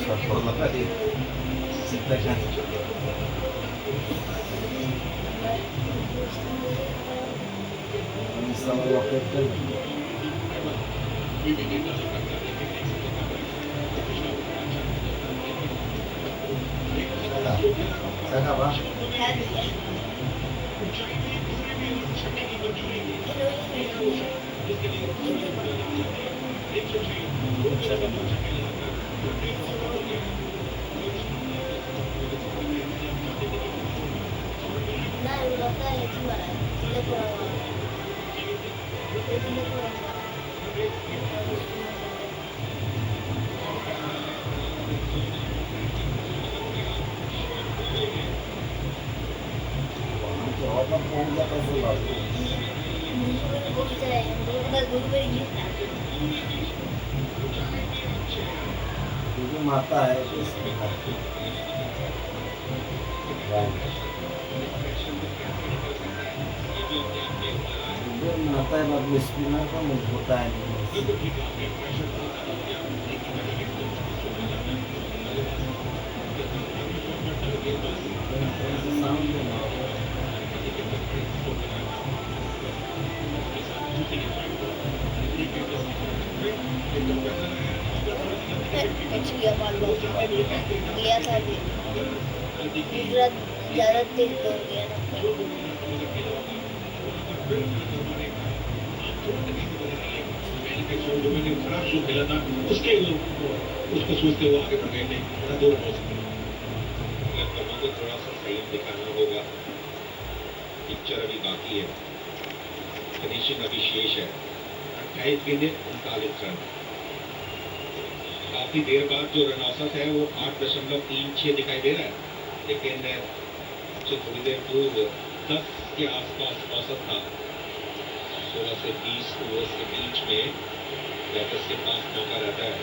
por la calle. Se pegan. Estaba la oferta. Se acaba. क्योंकि माता है तो इसमें माता है बाबू स्पिनर का मुझ होता है गया था गुजरात ज़्यादा तेज दौड़ गया ना जो मैंने खराब शो खेला था उसके उसको सोचते हुए आगे बढ़ गए थे थोड़ा दूर हो सकते को थोड़ा सा सही दिखाना होगा। पिक्चर अभी बाकी है, फिनिशिंग अभी शेष है। 28 गेंदें 39 रन। काफी देर बाद जो रन औसत है वो 8.36 दिखाई दे रहा है, लेकिन थोड़ी देर पूर्व 10 के आसपास औसत था। 16 से 20 ओवर्स के बीच में बैटर्स के पास मौका रहता है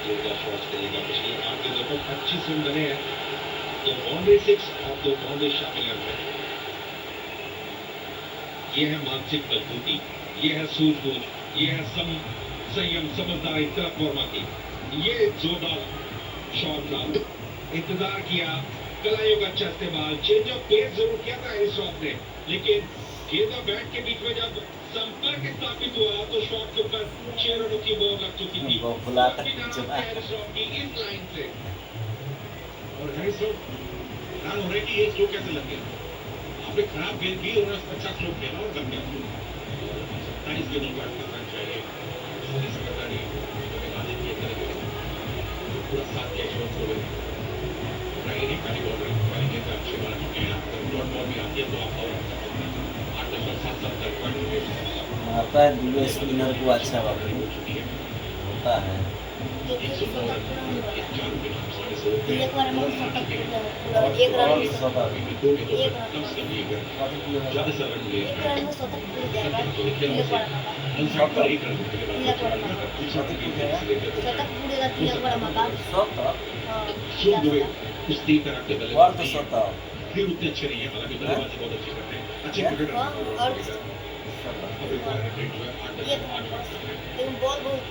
जोरदार शॉट्स करेगा। पिछली 8 गेंदों पर 25 रन बने हैं, 2 बाउंड्री 6 और 2 बाउंड्री शामिल हैं। ये है मानसिक मजबूती, ये है सूझबूझ, ये है संयम समझदारी तिलक वर्मा की। ये जोरदार शॉट था, इंतजार किया, कलाइयों का अच्छा इस्तेमाल, चेंज ऑफ पेस जरूर किया था इस शॉट ने, लेकिन गेंद और बैट के बीच में जब संपर्क स्थापित हुआ तो शॉट के ऊपर 6 रनों की मोहर लग चुकी थी। इस लाइन से और रन हो रहे कि ये स्ट्रोक कैसे लग गया। आपने खराब गेंद की और अच्छा स्ट्रोक खेला और लग गया। 27 गेंदों का रन चाहिए, समझदारी पूरा साथ के शॉट हो गए। पहली बॉल पहली गेंद अच्छी बॉल डॉट बॉल भी आती है तो आप 8.77 पॉइंट आता है। दूसरे स्पिनर को अच्छा होता है। एक बार हम एक रन में शतक पूरे का तिलक वर्मा का कुश्ती कराटे फिर उतने अच्छे नहीं है, हालांकि बल्लेबाजी बहुत अच्छी करते हैं, अच्छे क्रिकेटर बॉल बहुत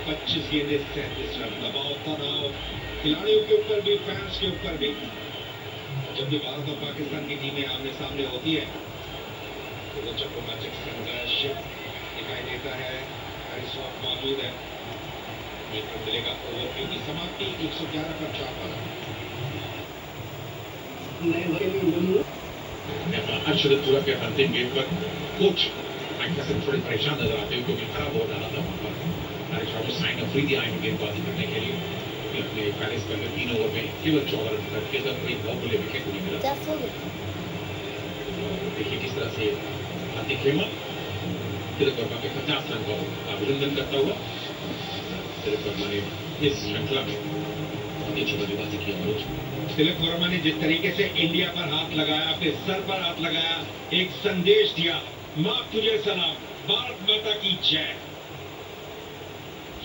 25 गेंदें 37 रन। दबाव तनाव खिलाड़ियों के ऊपर भी, फैंस के ऊपर भी। जब भी भारत और पाकिस्तान की टीमें आमने सामने होती है तो वो चक्रोमैचिक संघर्ष दिखाई देता है। शॉट मौजूद है, एक रन मिलेगा। ओवर की समाप्ति 111 पर 4 पाना। अर्शद पूरा के अंतिम गेंद पर कोच से थोड़े परेशान नजर आते हैं क्योंकि खराब हो डाला था वहां पर। साइन अप फ्री दिया है गेंदबाजी करने के लिए कि अपने पैरिस के अंदर 3 ओवर में केवल 14 रन करके कोई बहुत बड़े विकेट नहीं मिला। देखिए किस तरह से हाथी खेमा तिलक वर्मा के 50 रन का अभिनंदन करता हुआ तिलक वर्मा ने इस श्रृंखला में बहुत अच्छी बल्लेबाजी की। तिलक वर्मा ने जिस तरीके से इंडिया पर हाथ लगाया, अपने सर पर हाथ लगाया, एक संदेश दिया, माँ तुझे सलाम, भारत माता की जय।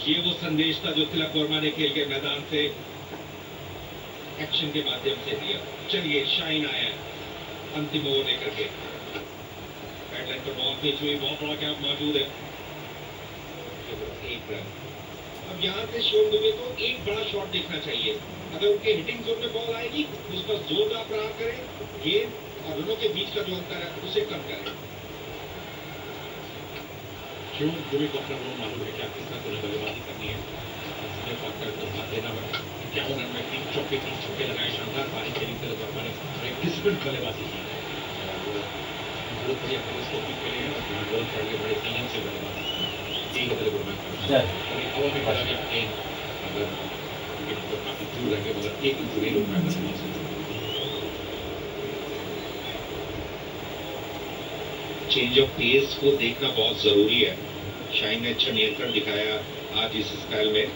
ये वो संदेश था जो तिलक वर्मा ने खेल के मैदान से एक्शन के माध्यम से दिया। चलिए शाइन आया अंतिम ओवर लेकर के, बैटलाइन पर बॉल पेश हुई, बहुत बड़ा गैप मौजूद है। 1 रन अब यहाँ से शिवम दुबे को एक बड़ा शॉट देखना चाहिए। अगर उनके हिटिंग जोन में बॉल आएगी उस पर जोरदार प्रहार करें, गेंद और रनों के बीच का जो अंतर है उसे कम करें। शिवम दुबे को अपना रोल मालूम है क्या किस तरह से बल्लेबाजी करनी है। समय फैक्टर को साथ देना पड़ा। 51 रन में 3 चौके 3 छक्के लगाए, शानदार पारी खेली तरफ वर्मा ने और एक डिसिप्लिन बल्लेबाजी की। बहुत बढ़िया टेलीस्कोपिक खेले हैं और बॉल पड़ के बड़े संयम से बल्लेबाजी की। यही मतलब वर्मा का और एक हवा में चला गया गेंद, अगर विकेट पर काफी दूर रहेंगे मगर एक इंच नहीं रोक पाएगा बल्लेबाजी। चेंज ऑफ पेस को देखना बहुत जरूरी है। शाइन ने अच्छा नियंत्रण दिखाया आज इस स्टाइल में।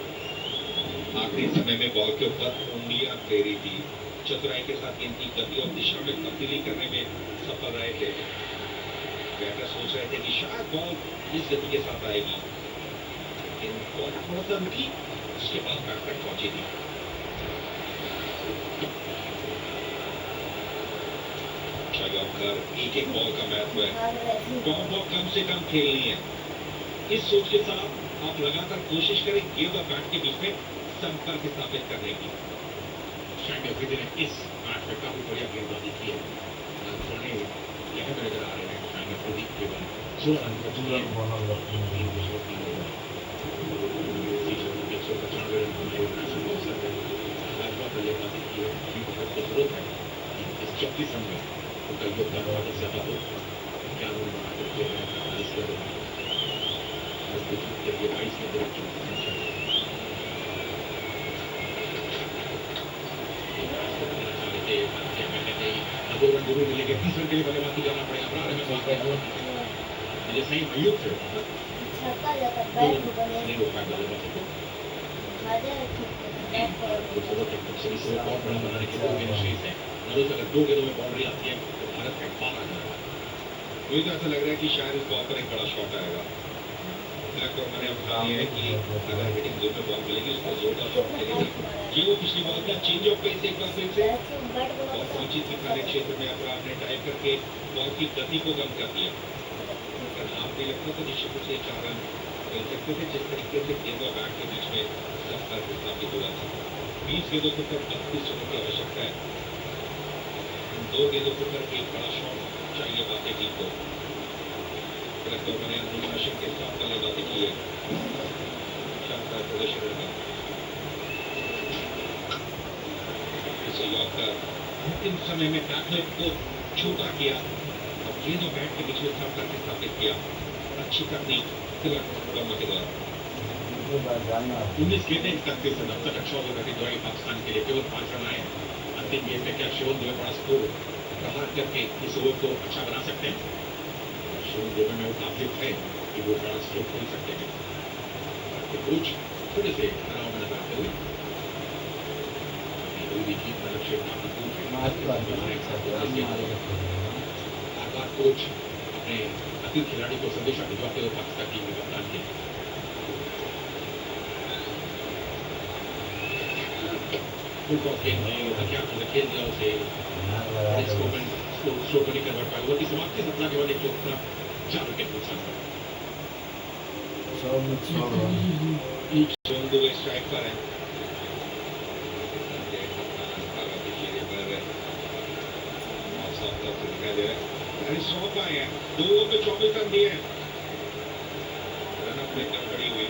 आखिरी समय में बॉल के ऊपर उंगलियां फेरी थी, चतुराई के साथ इनकी गति और दिशा में तब्दीली करने में सफल रहे थे। बैटर सोच रहे थे कि शायद बॉल इस गति के साथ आएगी, लेकिन बॉल थोड़ा सा रुकी, उसके बाद बैट तक पहुंची थी। एक एक बॉल का महत्व है, बॉल कम से कम खेलनी है। इस सोच के साथ आप लगातार कोशिश करें गेंद और बैट के बीच में संपर्क स्थापित करने की। शायद अफरीदी ने इस मैच में काफी बढ़िया गेंदबाजी की है। थोड़े लहर नजर आ रहे हैं शायद अफरीदी केवल 16 रन का पूरा बोनल रखते हैं। 195 रन बनाए नेशनल अवसर है। लाजवाब बल्लेबाजी की है। बहुत जरूरत है इस 34 रन में उनका योगदान बहुत ज्यादा हो। क्या रन बना करके 48 रन और 22 में 2 दो रन जरूर मिलेंगे। 30 रन के लिए बल्लेबाजी जाना पड़ेगा। बड़ा रन में जैसे ही मयूर थे नहीं रोक पाए बल्लेबाजी को। बहुत बड़ा बनाने की 2 गेंद शेष है। अगर 2 गेंदों में बाउंड्री आती है तो भारत का पार आ जाएगा। मुझे तो ऐसा लग रहा है कि शायद इस बॉल पर एक बड़ा शॉट आएगा। मैंने उठा लिया है कि अगर हिटिंग जोन में बॉल मिलेगी उसको जोरदार शॉट खेलेगी। ये वो पिछली बॉल का चेंज ऑफ पेस एक बार फिर से बहुत संचित खाली क्षेत्र में अपराध ने टाइप करके बॉल की गति को कम कर दिया। अगर हाथ नहीं लगता तो निश्चित रूप से 4 रन खेल सकते थे। जिस तरीके से गेंद और बैट के बीच में संपर्क स्थापित हुआ था। 20 गेंदों के ऊपर 32 रनों की आवश्यकता है। 2 गेंदों के ऊपर एक बड़ा शॉट चाहिए बातें टीम को। मैंने अनुशासन के साथ बल्लेबाजी की है। शानदार प्रदर्शन रहा। अंतिम समय में बैकलेट को छोटा किया और गेंद और बैट के बीच में संपर्क स्थापित किया। अच्छी तकनीक तिलक वर्मा के द्वारा। 19 गेंदें 31 रन। अब तक अच्छा ओवर रखी दौराई पाकिस्तान के लिए केवल 5 रन आए। अंतिम गेंद में क्या शिवम दुबे बड़ा स्कोर प्रहार करके इस ओवर को अच्छा बना सकते हैं? शिवम दुबे में वो काबिलियत है कि वो बड़ा स्ट्रोक खोल सकते हैं। तो कोच थोड़े से तनाव में नजर आते हुए जीत का लक्ष्य काफी दूर है। हर बार कोच अपने अतिथि खिलाड़ी को संदेशा भिजवाते हुए पाकिस्तान टीम में कप्तान के फुटबॉल खेल में क्या खेल दिया उसे स्लो नहीं कर पाए। ओवर की समाप्ति से अपना केवल 4 विकेट नुकसान पर। शिवम दुबे स्ट्राइक पर है। सौंप आए हैं 2 ओवर में 24 रन दिए हैं। रन अप में गड़बड़ी हुई।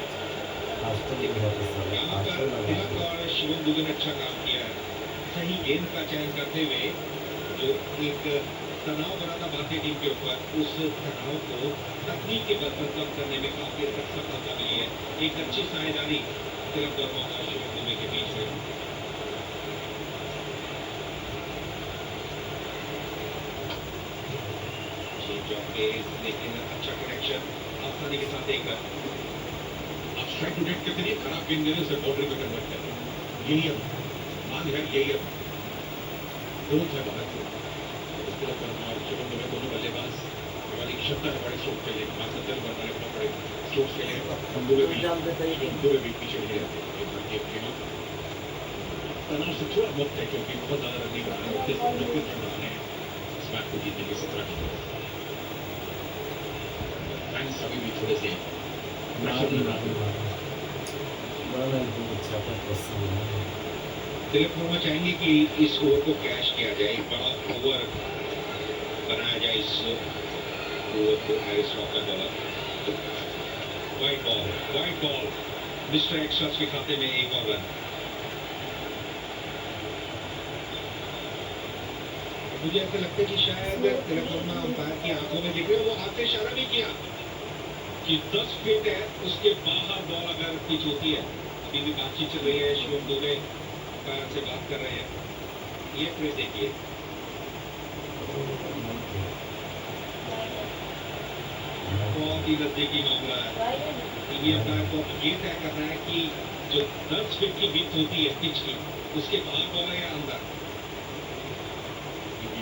यहाँ पर तिलक और शिवम दुबे ने अच्छा काम किया है। सही गेंद का चयन करते हुए जो एक तनाव बना था भारतीय टीम के ऊपर, उस तनाव को तकनीक के बल पर कम करने में काफी हद तक सफलता मिली है। एक अच्छी साझेदारी तिलक वर्मा और शिवम दुबे के बीच में। लेकिन अच्छा कनेक्शन आसानी के साथ एक आप स्ट्राइक टू नेट के जरिए खराब गेंद देने से बाउंड्री में कन्वर्ट करते हैं। यही अब मान है, यही अब ग्रोथ है भारत को। तिलक वर्मा और शिवम दुबे दोनों बल्लेबाज हमारी क्षमता है बड़े स्ट्रोक खेलने की। बात तिलक वर्मा ने बड़े स्ट्रोक खेले, दुबे भी पीछे नहीं रहते। तनाव से थोड़ा मुक्त है क्योंकि बहुत ज्यादा रन नहीं बनाए। 29 रन बनाने हैं इस मैच को जीतने के 17 की तरफ। फैंस अभी भी थोड़े से प्रेशर में रहा। वाला एकदम अच्छा था पसंद है। तिलक वर्मा चाहेंगे कि इस ओवर को कैश किया जाए, एक बड़ा ओवर बनाया जाए इस ओवर को। हैरिस रॉक का bowler, wide ball mister extras के खाते में एक और रन। मुझे ऐसा लगता है कि शायद तिलक वर्मा अंपायर की आंखों में दिख रहे, वो हाथ से इशारा भी किया कि 10 फीट है, उसके बाहर बॉल अगर पिच होती है। अभी भी बातचीत चल रही है, शिवम दुबे अंपायर से बात कर रहे हैं। ये प्ले देखिए, बहुत ही नजदीकी मामला है। टीवी अंपायर को ये तय करना है कि जो 10 फीट की विड्थ होती है पिच की, उसके बाहर बॉल है या अंदर।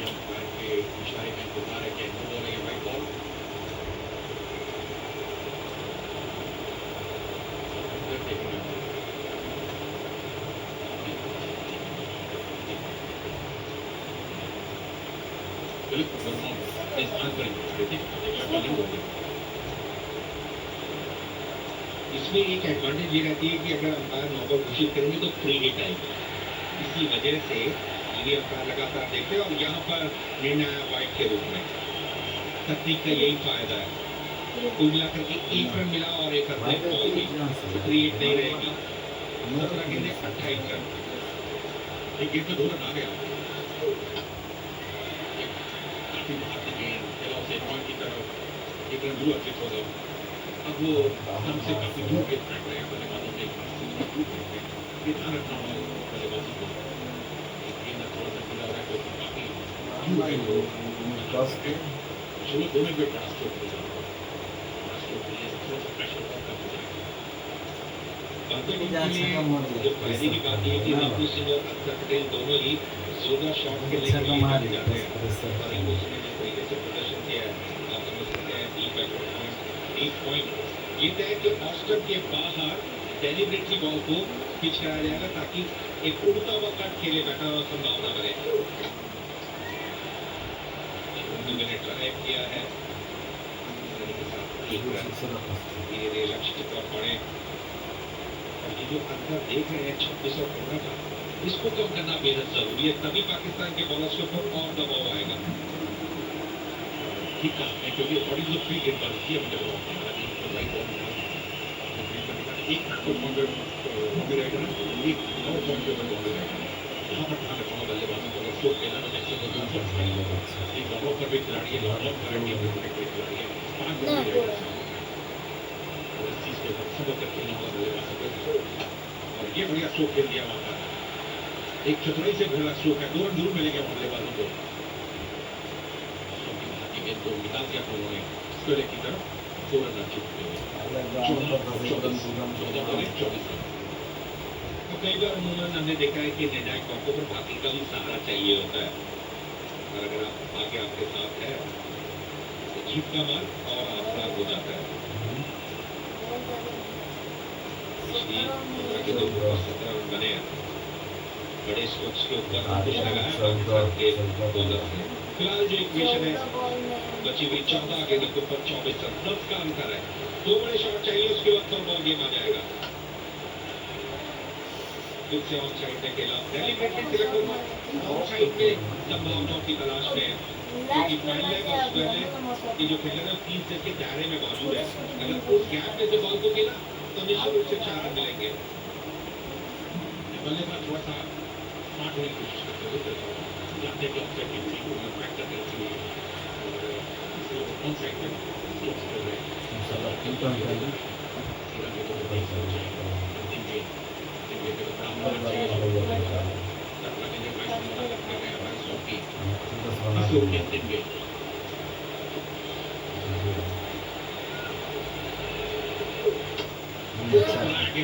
अंपायर के इशारे में बता रहे कि नो बॉल है या वाइड बॉल। इसमें एक एडवांटेज ये रहती है कि अगर अंपायर नौ बॉल घोषित करेंगे तो फ्री हिट आएगी। इसी वजह से टीवी अंपायर लगातार देखते हैं और यहाँ पर निर्णय आया वाइड के रूप में। तकनीक का यही फायदा है। कुल मिलाकर के एक रन मिला और एक रन बॉल की फ्री हिट नहीं रहेगी। 17 गेंदें 28 रन। एक गेंद पे 2 रन आ गया। काफी भारतीय गेंद खेलों से पॉइंट की तरफ एक रन दूर अर्जित हो गया। अब वो हमसे काफी दूर गेंद फेंक रहे हैं बल्लेबाजों के ये ध्यान रखना होगा बल्लेबाजों को। एक गेंद थोड़ा सा खुला रहा है तो काफी दूर है वो शुरू दोनों पे बड़ा स्ट्रोक हो जाएगा। बड़ा स्ट्रोक के लिए थोड़ा सा प्रेशर कम हो जाएगा। जो फायदे की बात यह है कि रिंकू सिंह और अक्षर पटेल दोनों ही जोरदार शॉट के लिए जाने जाते हैं। और रिंकू सिंह ने जिस तरीके से प्रदर्शन किया है, आप समझ सकते हैं 3 पॉइंट। ये तय कि ऑस्टर के बाहर डेलिबरेटली बॉल को पिच कराया जाएगा ताकि एक उड़ता हुआ कट खेले बेटर संभावना बने। मैंने ट्राई किया है धीरे लक्ष्य की तरफ बढ़े। और ये जो अंतर देख रहे हैं 26 और 15 का, इसको कम करना बेहद जरूरी है, तभी पाकिस्तान के बॉलर्स के ऊपर और दबाव आएगा। ठीक है, क्योंकि बड़ी जो फ्री गेंद बनती है मुझे एक पॉइंट बॉम्बे रहेगा, एक और पॉइंट पे बॉम्बे रहेगा। यहाँ पर ध्यान रखना बल्लेबाजों को अगर शोट खेलना तो जैसे एक लॉन्ग पर भी खिलाड़ी है, लॉन्ग गारंटी खिलाड़ी है, 5 बॉम्बे रहेगा। और इस चीज को समझ कर खेलना होगा बल्लेबाजों को। और ये बढ़िया शोट खेल दिया वहां पर, एक चतुराई से भरा शोट है, 2 रन जरूर मिलेंगे बल्लेबाजों को। गेंद को निकाल दिया तो उन्होंने स्क्वायर की तरफ 2 रन अर्जित किए। 14 बॉल 24 रन। तो कई बार उन्होंने हमने देखा है कि निर्णायक मौकों पर बाकी का भी सहारा चाहिए होता है। और अगर आप आगे आपके साथ है तो जीत का मार्ग और आसान हो जाता है। पिछली 15 के 17 रन बने हैं, बड़े स्ट्रोक्स के ऊपर कुछ लगाया पाकिस्तान के बॉलर ने। फिलहाल जो इक्वेशन है बची हुई 14 गेंदों के ऊपर 24 रन, 10 का अंतर है। 2 बड़े शॉट चाहिए, उसके बाद तो बॉल गेम आ जाएगा। फिर से ऑन साइड में खेला, डेलीब्रेटली तिलक वर्मा ऑन साइड में संभावनाओं की तलाश में है, क्योंकि फाइनल लेग और स्क्वायर लेग की जो खेलर है 30 गज के दायरे में मौजूद है। अगर उस गैप में से बॉल को खेला तो निश्चित रूप से 4 रन मिलेंगे। बल्लेबाज थोड़ा सा स्मार्ट होने की कोशिश करते हैं, जानते हैं कि ऑफसाइड की थी, वो बैक करते हैं इसलिए और ऑन साइड में स्ट्रोक्स कर रहे हैं।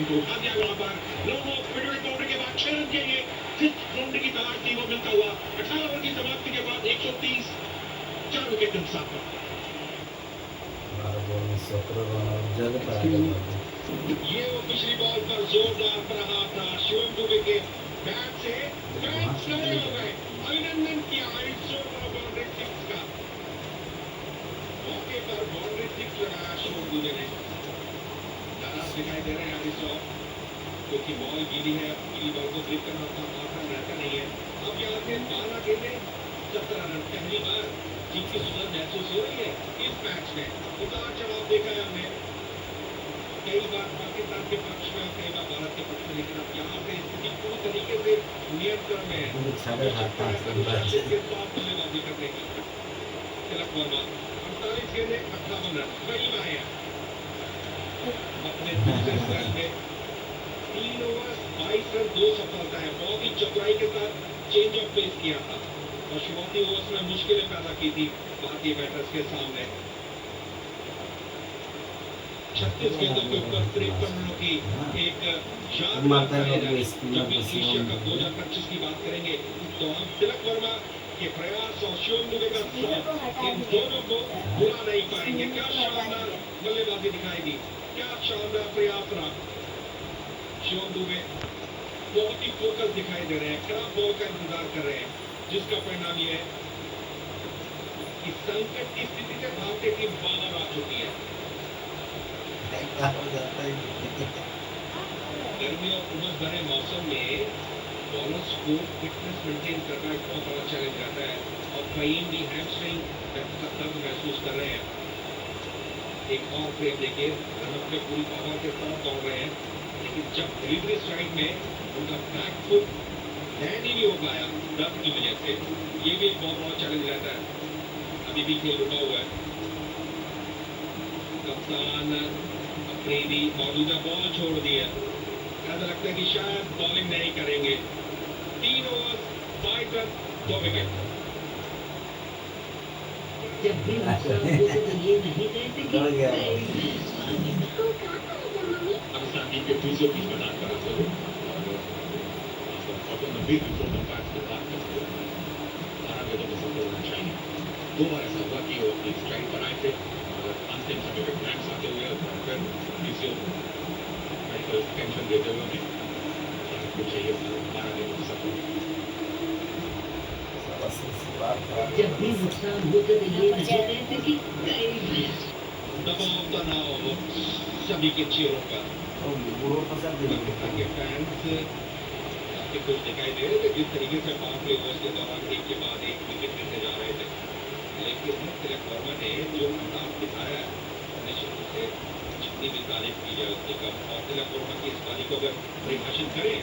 उठा दिया वहां पर बाउंड्री के बाद 6 रन के लिए जिस बाउंड्री की तलाश थी वो मिलता हुआ 18 ओवर की समाप्ति के बाद 130, 4 विकेट नुकसान पर। ये वो पिछली बॉल पर जोरदार प्रहार था शिवम दुबे के बैट से, फैंस खड़े हो गए, अभिनंदन किया इस बाउंड्री 6 का। मौके पर बाउंड्री 6 लगाया शिवम दुबे ने। नाराज दिखाई दे रहे हैं क्योंकि बॉल गीली है, गीली बॉल को ग्रिप करना उतना आसान रहता नहीं है। अब यहाँ से 12 गेंदें 17 रन, पहली बार जीत की सुगंध महसूस हो रही है इस मैच में। उतार चढ़ाव देखा है हमने कई बार पाकिस्तान के पक्ष में और कई बार भारत के पक्ष में, लेकिन अब यहाँ पे स्थिति पूरी तरीके से नियंत्रण में है। बहुत सारे हाथ अनुशासित के साथ बल्लेबाजी करने की तिलक वर्मा 48 गेंदें 58 रन, वही आया अपने दूसरे स्पेल में 3 ओवर 22 रन 2 सफलता है। बहुत ही चतुराई के साथ चेंज ऑफ पेस किया था और शुरुआती ओवर्स में मुश्किलें पैदा की थी भारतीय बैटर्स के सामने। 36 गेंदों के ऊपर 53 रनों की एक यादगार जब भी एशिया कप 2025 की बात करेंगे तो हम तिलक वर्मा के प्रयास और शिवम दुबे का साथ इन दोनों को भुला नहीं पाएंगे। क्या शानदार बल्लेबाजी दिखाई दी, क्या शानदार प्रयास रहा। शिवम दुबे बहुत ही फोकस दिखाई दे रहे हैं, क्रॉस बॉल का इंतजार कर रहे हैं, जिसका परिणाम यह है कि संकट की स्थिति से भारतीय टीम बाहर आ चुकी है। गर्मी और उमस भरे मौसम में बॉलर्स को फिटनेस मेंटेन करना एक बहुत बड़ा चैलेंज रहता है और कई भी हैमस्ट्रिंग का दर्द महसूस कर रहे हैं। एक और फ्रेम देखिए, रनअप में पूरी पावर के साथ दौड़ रहे हैं, लेकिन जब डिलीवरी साइड में उनका बैक फुट लैंड ही नहीं हो पाया दर्द की वजह से, ये भी एक बहुत बड़ा चैलेंज रहता है। अभी भी खेल रुका हुआ है। कप्तान अफरीदी मौजूदा बॉल छोड़ दिया, ऐसा लगता है कि शायद बॉलिंग नहीं करेंगे। 3 ओवर 5 रन 2 विकेट। जब भी नुकसान हो तो ये नहीं कहते कि पाकिस्तान टीम के फिजियो की मैदान पर आते हुए और नबीर की फोटो बैट को बात करते हुए 12 गेंदों में 17 रन चाहिए। 2 बार ऐसा हुआ कि वो अपनी स्ट्राइक पर आए थे और अंतिम समय में क्रैम्स आते हुए फिर फिजियो मेडिकल टेंशन देते हुए उन्हें कुछ चाहिए 12 गेंदों में 17। जब भी नुकसान हो तो ये नहीं कहते कि दबाव तनाव सभी के चेहरों पर पाकिस्तान के फैंस काफी कुछ दिखाई दे रहे थे जिस तरीके से 5 ओवर्स के दौरान एक के बाद एक विकेट लेते जा रहे थे, लेकिन तिलक वर्मा ने जो अंदाज दिखाया निश्चित रूप से जितनी भी तारीफ की जाए उतनी कम। और तिलक वर्मा की इस पारी को अगर परिभाषित करें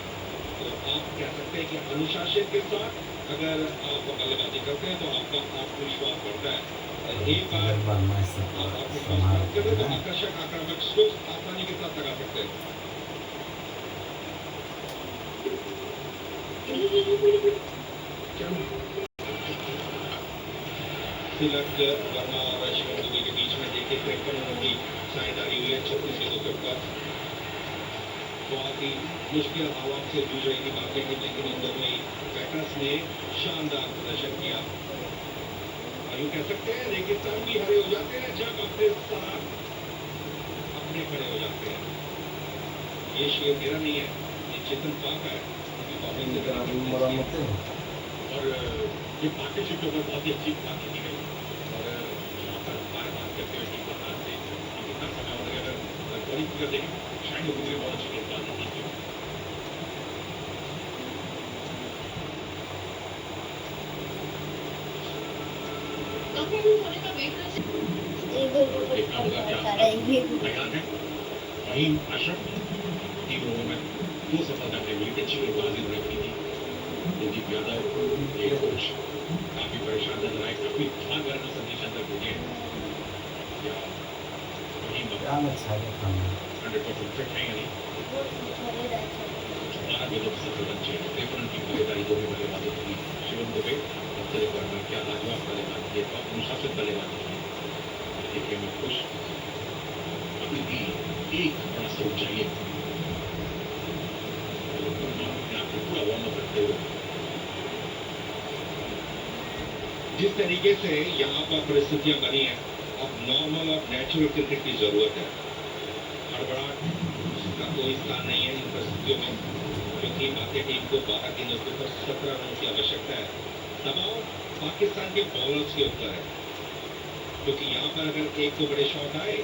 तो आप कह सकते हैं कि अनुशासन के साथ अगर आप बल्लेबाजी करते हैं तो आपका आत्मविश्वास बढ़ता है। एक बार आप आत्मविश्वास प्राप्त करें तो आकर्षक आक्रामक स्ट्रोक्स आसानी के साथ लगा सकते हैं। तिलक वर्मा और शिवम दुबे के बीच में देखिए 53 रनों की साझेदारी हुई है 36 गेंदों के ऊपर। बहुत ही मुश्किल हालात से जूझ रही थी भारतीय टीम, लेकिन इन दोनों ही बैटर्स ने शानदार प्रदर्शन किया। और यूँ कह सकते हैं रेगिस्तान भी हरे हो जाते हैं जब अपने साथ अपने खड़े हो जाते हैं। ये शेर मेरा नहीं है, ये चेतन पाक है और ये पार्टनरशिप के ऊपर बहुत ही अच्छी बात की गई और यहाँ पर बार बात करते हुए टीम बाहर से कितना समय हो गया। अगर बॉलिंग फिगर देखें शायद गुजरे बहुत अच्छी गेंदबाज होती थी। देखना होगा क्या तैयार है रहीम अशरफ 3 ओवर में 2 सफलता मिली, अच्छी गेंदबाजी उन्होंने की थी। कुलदीप यादव एक कोच काफी परेशान नजर आए, काफी भाग वाला संदेश अंदर भेजे या रहीम 100% फिट है यानी 12 गेंदों में 17 रन चाहिए। 53 रन की भागीदारी दोनों बल्लेबाजों की। शिवम दुबे और तिलक वर्मा क्या लाजवाब बल्लेबाजी है, अनुशासित बल्लेबाजी है। देखिए मैं खुश अभी भी एक बड़ा स्ट्रोक चाहिए पूरा वार्म अप रखते हुए। जिस तरीके से यहाँ पर परिस्थितियां बनी है, अब नॉर्मल और नेचुरल क्रिकेट की जरूरत है। हड़बड़ाहट का कोई स्थान नहीं है इन परिस्थितियों में, क्योंकि भारतीय टीम को 12 गेंदों के ऊपर 17 रनों की आवश्यकता है। दबाव पाकिस्तान के बॉलर्स के ऊपर है, क्योंकि यहाँ पर अगर एक 2 बड़े शॉट आए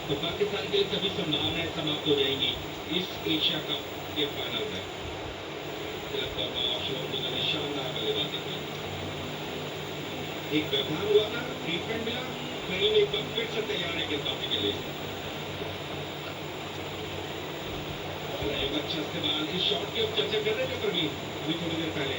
तो पाकिस्तान के लिए सभी संभावनाएं समाप्त हो जाएंगी इस एशिया कप के फाइनल में। तिलक वर्मा और शिवम दुबे ने शानदार बल्लेबाजी की। एक व्यवधान हुआ था, ट्रीटमेंट मिला, कहीं एक बार फिर से तैयार है गेंदबाजी के लिए। एक अच्छा इस्तेमाल, इस शॉट की अब चर्चा कर रहे थे प्रवीण अभी थोड़ी देर पहले,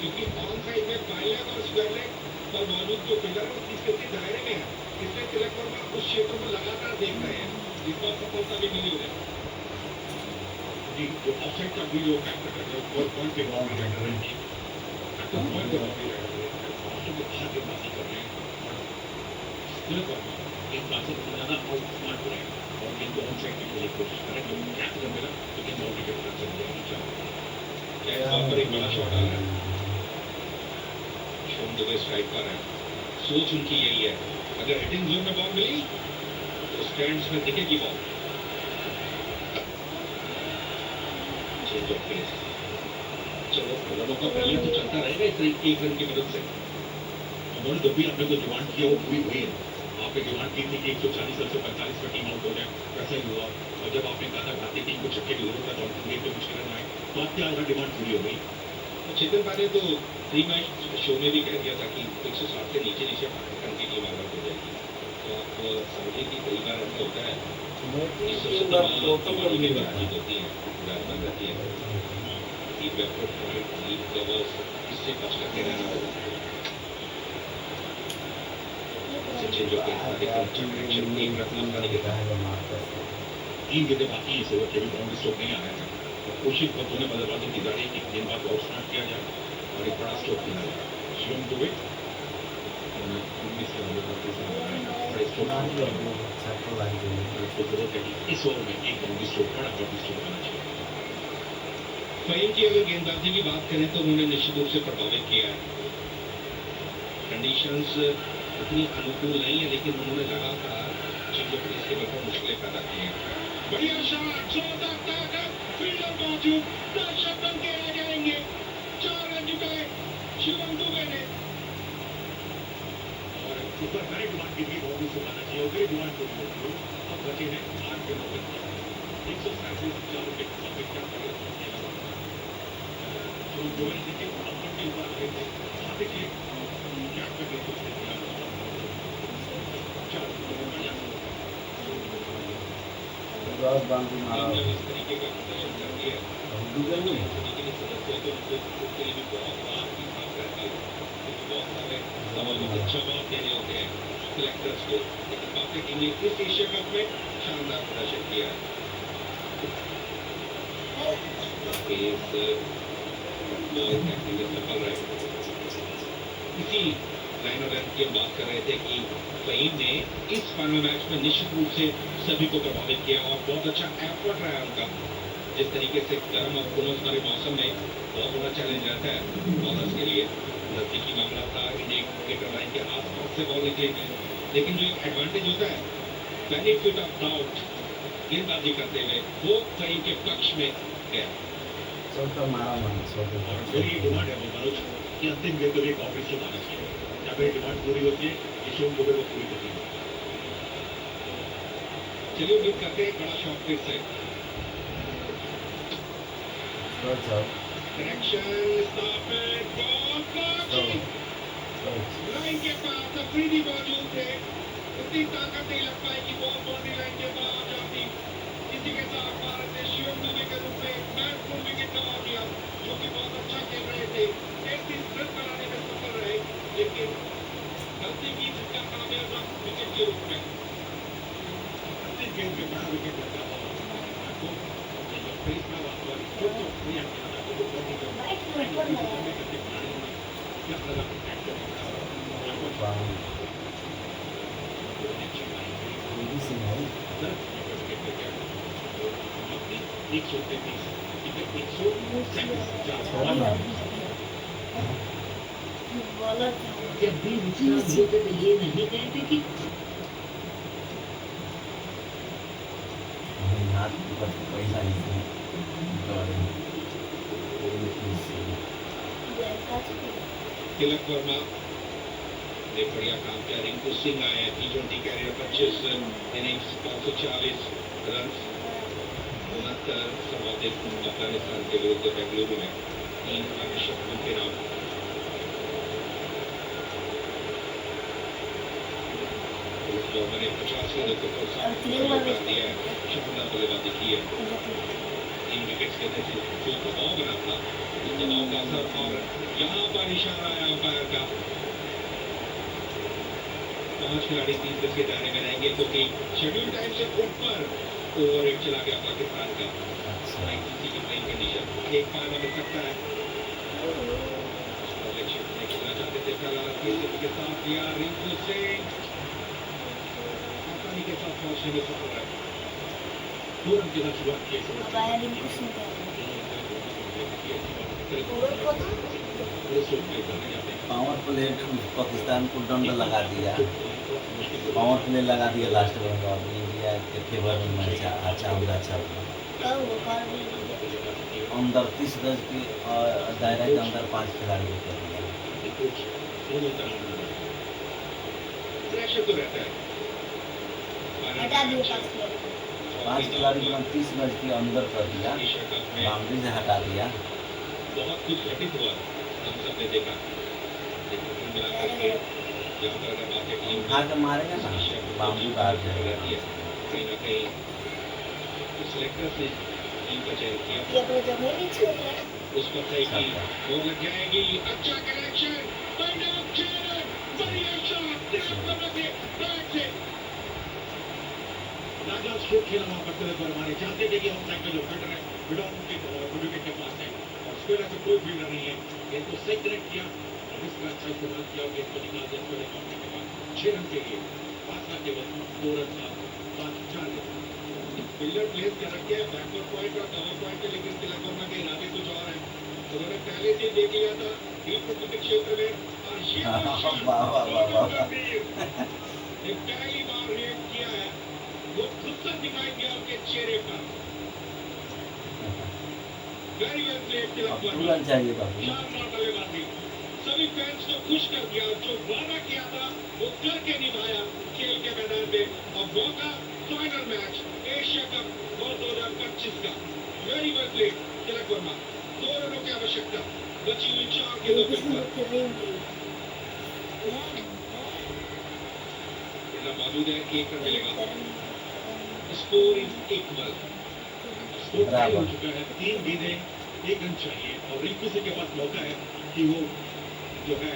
क्योंकि ऑन साइड में फाइल लेग और स्क्वायर लेग पर मौजूद जो फील्डर है वो 30 के 30 दायरे में है, इसलिए तिलक वर्मा उस क्षेत्र में लगातार देख रहे हैं। इस बार सफलता भी मिली उन्हें। जी, जो ऑफसाइड का वीडियो कैप्चर कर रहे हैं, वो पॉइंट पे बाउंड्री लाइन कर रहे हैं। तो पॉइंट पे बाउंड्री लाइन कर रहे हैं, बाउंड्री के बाहर गेंदबाजी कर रहे हैं। तिलक वर्मा गेंदबाजी को ज्यादा आउट स्मार्ट हो रहे हैं और गेंद को ऑन साइड की खेलने की कोशिश कर रहे हैं। जब कैच जब मिला तो गेंद बाउंड्री के बाहर चली जाएगी। क्या इस बार पर एक बड़ा शॉट आ रहा है, शिवम दुबे स्ट्राइक पर है। सोच उनकी यही है, अगर हिटिंग जोन में बॉल मिली तो स्टैंड्स में दिखेगी बॉल। चेंज ऑफ पेस, चलो रनों का पहले तो चलता रहेगा इस एक रन की मदद से। उन्होंने जो भी आपने को डिमांड किया वो पूरी हुई है। आपने डिमांड की थी कि 140 रन से 45 का टीम आउट हो जाए, वैसा ही हुआ। और जब आपने कहा था भारतीय टीम को छक्के की जरूरत है तो गेम पे मुश्किल रन आए, तो आपकी आज डिमांड पूरी हो गई। चेतन पांडे तो प्री मैच शो में भी कह दिया था कि 160 से नीचे नीचे पाकिस्तान की टीम आउट हो जाएगी। तो आप समझिए कि कई बार ऐसा होता है, इस सबसे तमाम में पराजित होती है, बन जाती है। एक बैकवर्ड पॉइंट, लीड कवर्स, इससे बच करके रहना होगा। चेंज ऑफ पेस, एक अच्छा कनेक्शन, एक रन लंबा निकलता है। 3 गेंदें बाकी इस ओवर के भी बाउंड्री स्ट्रोक नहीं आया है। और कोशिश पर दोनों बल्लेबाजों की जारी कि गेंदबाज को आउट स्टार्ट किया जाए और एक बड़ा स्ट्रोक मिला जाए। शिवम दुबे 19 के बल्लेबाज के साथ बड़े स्ट्रोक उसको जरूरत है कि इस ओवर में एक बाउंड्री स्ट्रोक, बड़ा बाउंड्री स्ट्रोक आना चाहिए। फहीम की अगर गेंदबाजी की बात करें तो उन्होंने निश्चित रूप से प्रभावित किया है। कंडीशंस उतनी अनुकूल नहीं है, लेकिन उन्होंने लगातार चीजों को इसके ऊपर मुश्किलें पैदा की हैं। बढ़िया शॉट, जोरदार ताकत, फील्डर मौजूद, दर्शक बन के आ जाएंगे। 4 रन जुटाए शिवम दुबे ने। और ऊपर मैंने डिमांड की थी बाउंड्री से आना चाहिए, और डिमांड पूरी हो गई। अब बचे हैं 8 के 9 विकेट, 137 विकेट अपेक्षा करें। शिवम दुबे ने देखिए अब के ऊपर आ गए थे। यहाँ देखिए क्या कर रहे थे, बाउंड्री मारा इस तरीके का प्रदर्शन करती है, दुबे ने सदस्य तो उसके लिए भी बहुत बात की साफ रहती है, क्योंकि बहुत सारे सवालों के जवाब देने होते हैं सिलेक्टर्स को। लेकिन भारतीय टीम ने इस एशिया कप में शानदार प्रदर्शन किया है। सफल रहे। इसी लाइन ऑफ की हम बात कर रहे थे कि फहीम ने इस फाइनल मैच में निश्चित रूप से सभी को प्रभावित किया और बहुत अच्छा एफर्ट रहा उनका। जिस तरीके से गर्म और खुनस भरे मौसम में बहुत बड़ा चैलेंज रहता है बॉलर्स के लिए, नजदीकी मामला था, इंडियन क्रिकेट लाइन के आसपास से बॉल निकलेगी, लेकिन जो एक एडवांटेज होता है बेनिफिट ऑफ डाउट गेंदबाजी करते हुए, वो फहीम के पक्ष में गया। चौथा मारा मन और मेरी डिमांड है मनोज कि अंतिम गेंद पर एक बाउंड्री स्ट्रोक आना चाहिए। जब ये डिमांड पूरी होती है, शिवम दुबे को पूरी होती है। चलिए उम्मीद करते हैं बड़ा शॉट फिर से। कनेक्शन स्थापित, लाइन के पास अफरीदी मौजूद थे, उतनी ताकत नहीं लग पाई कि बॉल बाउंड्री लाइन के बाहर जाती। इसी के साथ भारत ने शिवम दुबे के रूप में महत्वपूर्ण विकेट गंवा दिया, जो कि बहुत अच्छा खेल रहे थे। 33 रन बनाने में सफल रहे, लेकिन गलती की जिसका कामयाब विकेट के रूप में। अंतिम गेंद में बड़ा विकेट लगा आपको फेस में वापस जो नहीं आता था तो बहुत ही क्या लगा बॉलर जब भी नुकसान होते तो ये नहीं कहते कि पैसा नहीं तिलक वर्मा ने बढ़िया काम किया। रिंकू सिंह आए हैं, T20 कैरियर 25 इनिंग्स 540 रन 69 सर्वाधिक अफगानिस्तान के विरुद्ध बेंगलुरु में 3 अर्धशतकों के नाम। मैंने 50 रनों को कर दिया है, शानदार बल्लेबाजी की है। 3 विकेट्स के थे, जो दबाव बना था उस दबाव का असर, और यहाँ पर इशारा है अंपायर का। 5 खिलाड़ी 30 गज के दायरे में रहेंगे क्योंकि शेड्यूल टाइम से ऊपर ओवर 8 चला गया पाकिस्तान का। ICC की प्लेइंग कंडीशन एक पाना मिल सकता है। खेलना चाहते थे पहला के साथ दिया रिंकू सिंह के साथ पहुंचने में सफल रहे। तुरंत के साथ शुरुआत की पावर प्ले पाकिस्तान को दंड लगा दिया, पावर प्ले लगा दिया लास्ट ओवर में। इंडिया के फेवर में मैच अच्छा हुआ। अंदर 30 गज के दायरे के अंदर 5 खिलाड़ी को कर दिया। प्रेशर तो रहता है, हटा दिया 5 खिलाड़ी को 30 गज के अंदर कर दिया, बाउंड्री से हटा दिया। बहुत कुछ घटित हुआ, हम सब ने देखा। उठा के मारेगा ना, बाउंड्री बाहर जाएगा। कहीं ना कहीं सिलेक्टर्स ने टीम का चयन किया, ये अपने जगह नहीं छोड़ रहा है। उस पर तय की वो लग जाएगी। अच्छा कनेक्शन, बढ़िया शॉट, नागराज खूब खेला वहां पर तिलक वर्मा ने, जानते थे कि हम साइड में जो फील्डर है विकेट के पास है और स्क्वायर से कोई फील्डर नहीं है, इनको सही कनेक्ट किया और इसका अच्छा इस्तेमाल किया। गेंद को निकाल दिया स्क्वायर काटने के बाद 6 रन के लिए फासला केवल 2 रन का 5-4 रन। फील्डर प्लेस कर रखे हैं बैकवर्ड पॉइंट और कवर पॉइंट पे, लेकिन तिलक वर्मा के इरादे कुछ और है। उन्होंने पहले से देख लिया था डीप के क्षेत्र में, और ये पहली बार रिएक्ट किया है, वो खुद से दिखाई दिया उनके चेहरे पर। Very well played Tilak Varma, चाहिए बाबू। शानदार बल्लेबाजी, सभी फैंस को खुश कर दिया। जो वादा किया था वो करके निभाया खेल के मैदान में। और मौका फाइनल मैच एशिया कप 2025 का। Very well played Tilak Varma, 2 रनों की आवश्यकता, बची हुई 4 गेंदों पर। मौजूद है, 1 रन मिलेगा। Score is equal, score tie हो चुका है। 3 गेंदें 1 रन चाहिए और रिंकू सिंह के पास मौका है कि वो जो है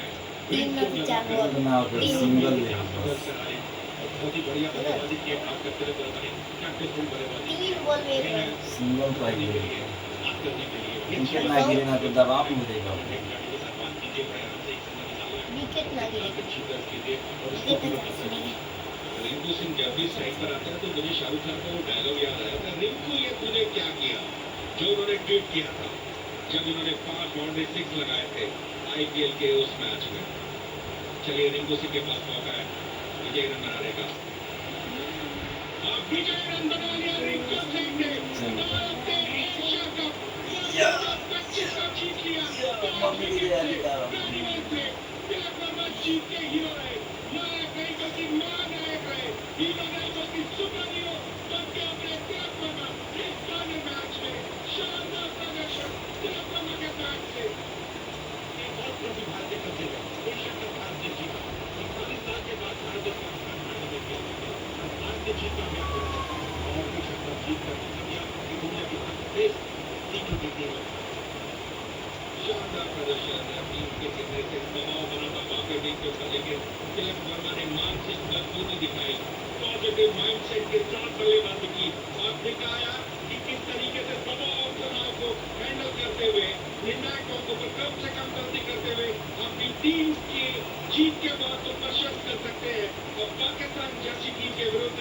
सिंगल बहुत ही बढ़िया बल्लेबाजी की, आप करते रहे बल्लेबाजी, प्रैक्टिसफुल बल्लेबाजी, 3 बॉल में 1 रन। सिंगल तो करने के है, लिए, बात करने के लिए विकेट ना गिरेगा तो दबाव नहीं देगा। विकेट ना गिरे, रिंकू सिंह जब भी साइड पर आता है तो मुझे शाहरुख खान का वो डायलॉग याद आया था, रिंकू ये तूने क्या किया, जो उन्होंने ट्वीट किया था जब उन्होंने 5 बाउंड्री 6 लगाए थे IPL के उस मैच में। चलिए रिंकू सिंह के पास मौका है विजय रन बनाने का। विजय रन बना लिया रिंकू सिंह ने, एशिया कप 2025 का जीत लिया। तिलक वर्मा जीत के हीरो है, नायक नहीं बल्कि महानायक है, हीरो नहीं बल्कि सुपर हीरो बल्कि अपने तिलक वर्मा इस फाइनल मैच में शानदार प्रदर्शन तिलक वर्मा के बैट से। एक और ट्रॉफी भारत के कब्जे में, एशिया कप भारत ने जीता। 41 साल के बाद भारत और पाकिस्तान फाइनल में खेल रहे हैं और भारत ने जीत कामयाब कर दिया और एशिया कप जीत कर दिया कि दुनिया की सबसे T20 टीम है। शानदार प्रदर्शन है टीम के कितने से दबाव बना बाकी टीम के ऊपर, लेकिन तिलक वर्मा ने मानसिक मजबूती दिखाई, पॉजिटिव माइंडसेट के साथ बल्लेबाजी की और दिखाया कि किस तरीके से दबाव और तनाव को हैंडल करते हुए, निर्णायक मौकों पर कम से कम गलती करते हुए अपनी टीम की जीत के बाद तो प्रशंसा कर सकते हैं और पाकिस्तान जैसी टीम के विरुद्ध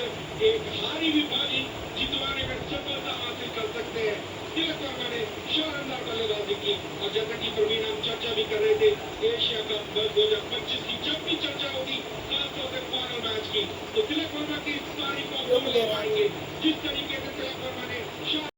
एक हारी भी बाजी जितवाने में सफलता हासिल कर सकते हैं। तिलक वर्मा ने शानदार बल्लेबाजी की और जैसा कि प्रवीण हम चर्चा भी कर रहे थे, एशिया कप 2025